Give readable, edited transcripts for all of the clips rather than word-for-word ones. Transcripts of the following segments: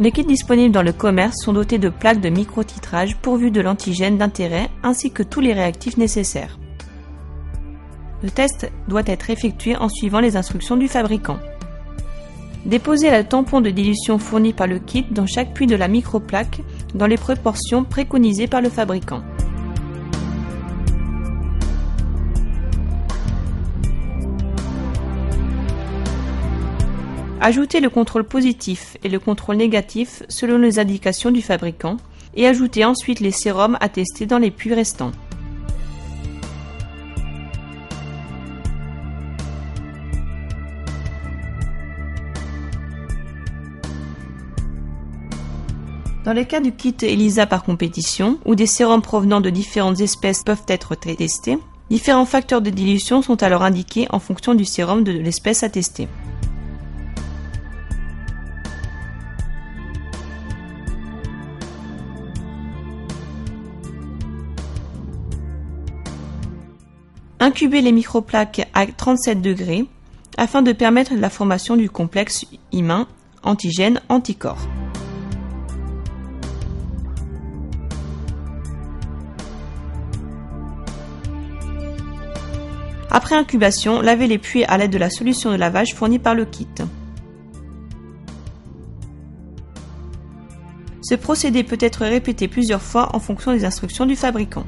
Les kits disponibles dans le commerce sont dotés de plaques de micro-titrage pourvues de l'antigène d'intérêt ainsi que tous les réactifs nécessaires. Le test doit être effectué en suivant les instructions du fabricant. Déposez le tampon de dilution fourni par le kit dans chaque puits de la microplaque dans les proportions préconisées par le fabricant. Ajoutez le contrôle positif et le contrôle négatif selon les indications du fabricant et ajoutez ensuite les sérums à tester dans les puits restants. Dans le cas du kit ELISA par compétition, où des sérums provenant de différentes espèces peuvent être testés, différents facteurs de dilution sont alors indiqués en fonction du sérum de l'espèce à tester. Incubez les microplaques à 37 degrés afin de permettre la formation du complexe humain antigène-anticorps. Après incubation, lavez les puits à l'aide de la solution de lavage fournie par le kit. Ce procédé peut être répété plusieurs fois en fonction des instructions du fabricant.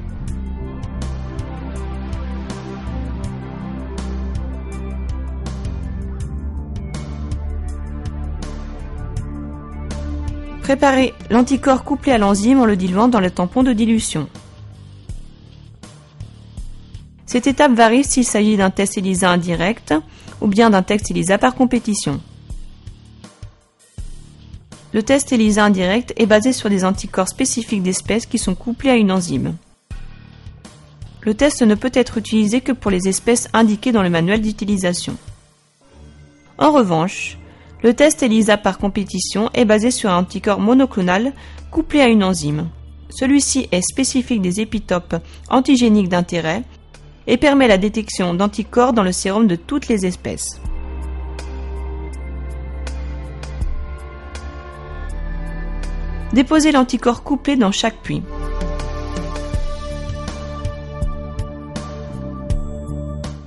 Préparez l'anticorps couplé à l'enzyme en le diluant dans le tampon de dilution. Cette étape varie s'il s'agit d'un test ELISA indirect ou bien d'un test ELISA par compétition. Le test ELISA indirect est basé sur des anticorps spécifiques d'espèces qui sont couplés à une enzyme. Le test ne peut être utilisé que pour les espèces indiquées dans le manuel d'utilisation. En revanche, le test ELISA par compétition est basé sur un anticorps monoclonal couplé à une enzyme. Celui-ci est spécifique des épitopes antigéniques d'intérêt et permet la détection d'anticorps dans le sérum de toutes les espèces. Déposez l'anticorps couplé dans chaque puits.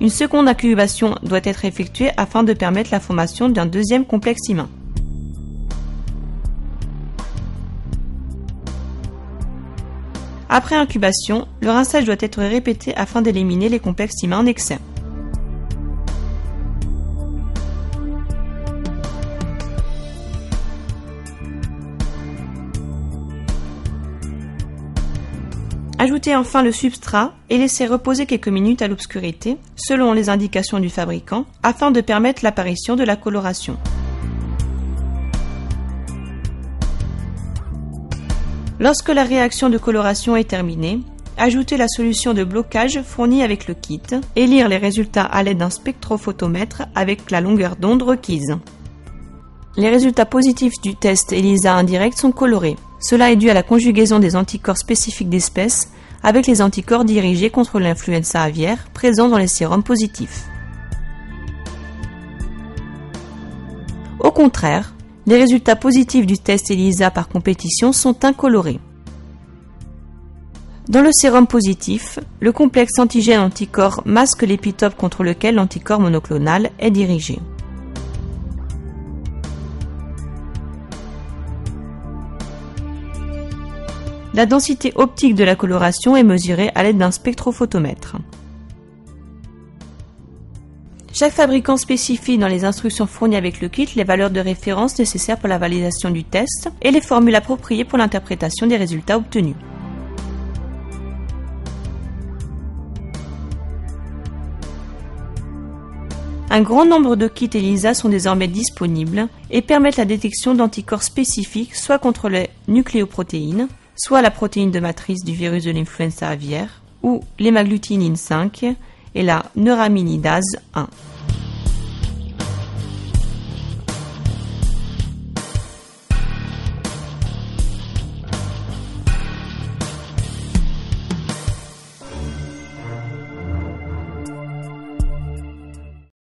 Une seconde incubation doit être effectuée afin de permettre la formation d'un deuxième complexe humain. Après incubation, le rinçage doit être répété afin d'éliminer les complexes humains en excès. Ajoutez enfin le substrat et laissez reposer quelques minutes à l'obscurité, selon les indications du fabricant, afin de permettre l'apparition de la coloration. Lorsque la réaction de coloration est terminée, ajoutez la solution de blocage fournie avec le kit et lire les résultats à l'aide d'un spectrophotomètre avec la longueur d'onde requise. Les résultats positifs du test ELISA indirect sont colorés. Cela est dû à la conjugaison des anticorps spécifiques d'espèces avec les anticorps dirigés contre l'influenza aviaire présents dans les sérums positifs. Au contraire, les résultats positifs du test ELISA par compétition sont incolorés. Dans le sérum positif, le complexe antigène-anticorps masque l'épitope contre lequel l'anticorps monoclonal est dirigé. La densité optique de la coloration est mesurée à l'aide d'un spectrophotomètre. Chaque fabricant spécifie dans les instructions fournies avec le kit les valeurs de référence nécessaires pour la validation du test et les formules appropriées pour l'interprétation des résultats obtenus. Un grand nombre de kits ELISA sont désormais disponibles et permettent la détection d'anticorps spécifiques soit contre les nucléoprotéines, soit la protéine de matrice du virus de l'influenza aviaire, ou l'hémagglutinine 5 et la neuraminidase 1.